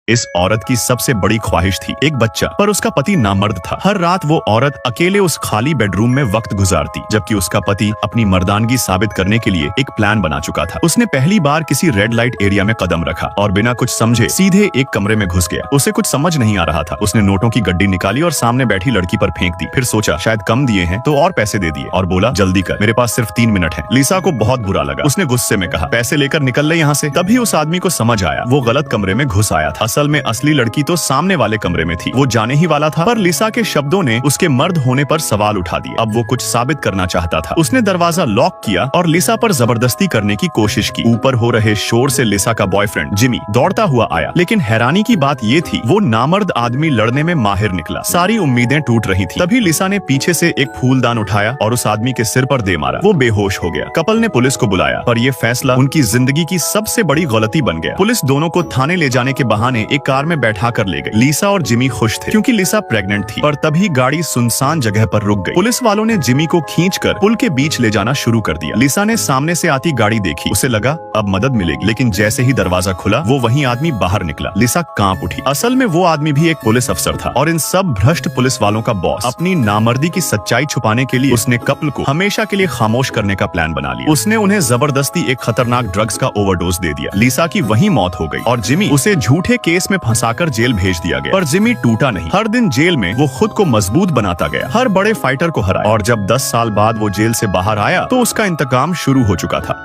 इस औरत की सबसे बड़ी ख्वाहिश थी एक बच्चा, पर उसका पति नामर्द था। हर रात वो औरत अकेले उस खाली बेडरूम में वक्त गुजारती, जबकि उसका पति अपनी मर्दानगी साबित करने के लिए एक प्लान बना चुका था। उसने पहली बार किसी रेड लाइट एरिया में कदम रखा और बिना कुछ समझे सीधे एक कमरे में घुस गया। उसे कुछ समझ नहीं आ रहा था। उसने नोटों की गड्डी निकाली और सामने बैठी लड़की पर फेंक दी। फिर सोचा शायद कम दिए हैं तो और पैसे दे दिए और बोला जल्दी कर, मेरे पास सिर्फ 3 मिनट है। लिसा को बहुत बुरा लगा। उसने गुस्से में कहा पैसे लेकर निकल ले यहाँ से। तभी उस आदमी को समझ आया वो गलत कमरे में घुस आया था। असल में असली लड़की तो सामने वाले कमरे में थी। वो जाने ही वाला था, पर लिसा के शब्दों ने उसके मर्द होने पर सवाल उठा दिए। अब वो कुछ साबित करना चाहता था। उसने दरवाजा लॉक किया और लिसा पर जबरदस्ती करने की कोशिश की। ऊपर हो रहे शोर से लिसा का बॉयफ्रेंड जिमी दौड़ता हुआ आया, लेकिन हैरानी की बात ये थी वो नामर्द आदमी लड़ने में माहिर निकला। सारी उम्मीदें टूट रही थी। तभी लिसा ने पीछे से एक फूलदान उठाया और उस आदमी के सिर पर दे मारा। वो बेहोश हो गया। कपल ने पुलिस को बुलाया, पर यह फैसला उनकी जिंदगी की सबसे बड़ी गलती बन गया। पुलिस दोनों को थाने ले जाने के बहाने एक कार में बैठा कर ले गई। लिसा और जिमी खुश थे क्योंकि लिसा प्रेग्नेंट थी, पर तभी गाड़ी सुनसान जगह पर रुक गई। पुलिस वालों ने जिमी को खींचकर पुल के बीच ले जाना शुरू कर दिया। लिसा ने सामने से आती गाड़ी देखी। उसे लगा अब मदद मिलेगी, लेकिन जैसे ही दरवाजा खुला वो वही आदमी बाहर निकला। लिसा कांप उठी। असल में वो आदमी भी एक पुलिस अफसर था और इन सब भ्रष्ट पुलिस वालों का बॉस। अपनी नामर्दी की सच्चाई छुपाने के लिए उसने कपल को हमेशा के लिए खामोश करने का प्लान बना लिया। उसने उन्हें जबरदस्ती एक खतरनाक ड्रग्स का ओवरडोज दे दिया। लिसा की वही मौत हो गई और जिमी उसे झूठे केस में फंसाकर जेल भेज दिया गया। पर जिमी टूटा नहीं। हर दिन जेल में वो खुद को मजबूत बनाता गया। हर बड़े फाइटर को हराया और जब 10 साल बाद वो जेल से बाहर आया तो उसका इंतकाम शुरू हो चुका था।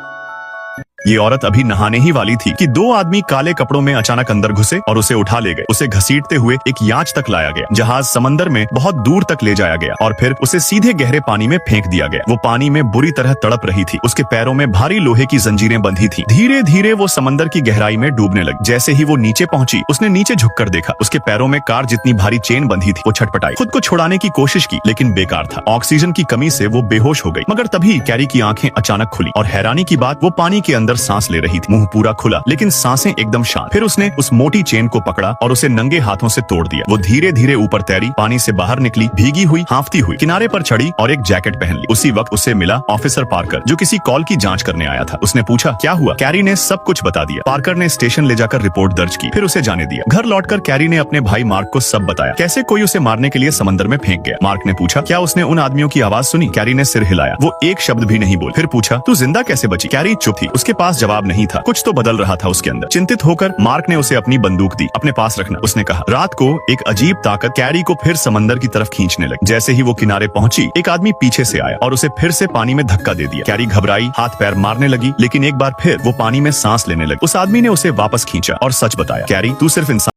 ये औरत अभी नहाने ही वाली थी कि 2 आदमी काले कपड़ों में अचानक अंदर घुसे और उसे उठा ले गए। उसे घसीटते हुए एक याच तक लाया गया। जहाज समंदर में बहुत दूर तक ले जाया गया और फिर उसे सीधे गहरे पानी में फेंक दिया गया। वो पानी में बुरी तरह तड़प रही थी। उसके पैरों में भारी लोहे की जंजीरें बंधी थी। धीरे धीरे वो समंदर की गहराई में डूबने लगी। जैसे ही वो नीचे पहुंची उसने नीचे झुककर देखा। उसके पैरों में कार जितनी भारी चेन बंधी थी। वो छटपटाई, खुद को छुड़ाने की कोशिश की, लेकिन बेकार था। ऑक्सीजन की कमी से वो बेहोश हो गई। मगर तभी कैरी की आंखें अचानक खुली और हैरानी की बात वो पानी के अंदर सांस ले रही थी। मुंह पूरा खुला लेकिन सांसें एकदम शांत। फिर उसने उस मोटी चेन को पकड़ा और उसे नंगे हाथों से तोड़ दिया। वो धीरे धीरे ऊपर तैरी, पानी से बाहर निकली, भीगी हुई, हांफती हुई, किनारे पर चढ़ी और एक जैकेट पहन ली। उसी वक्त उसे मिला ऑफिसर पार्कर, जो किसी कॉल की जांच करने आया था। उसने पूछा क्या हुआ। कैरी ने सब कुछ बता दिया। पार्कर ने स्टेशन ले जाकर रिपोर्ट दर्ज की, फिर उसे जाने दिया। घर लौटकर कैरी ने अपने भाई मार्क को सब बताया, कैसे कोई उसे मारने के लिए समंदर में फेंक गया। मार्क ने पूछा क्या उसने उन आदमियों की आवाज सुनी। कैरी ने सिर हिलाया। वो एक शब्द भी नहीं बोली। फिर पूछा तू जिंदा कैसे बची। कैरी चुप थी। उसके पास जवाब नहीं था। कुछ तो बदल रहा था उसके अंदर। चिंतित होकर मार्क ने उसे अपनी बंदूक दी। अपने पास रखना, उसने कहा। रात को एक अजीब ताकत कैरी को फिर समंदर की तरफ खींचने लगी। जैसे ही वो किनारे पहुंची एक आदमी पीछे से आया और उसे फिर से पानी में धक्का दे दिया। कैरी घबराई, हाथ पैर मारने लगी, लेकिन एक बार फिर वो पानी में सांस लेने लगी। उस आदमी ने उसे वापस खींचा और सच बताया, कैरी तू सिर्फ इंसान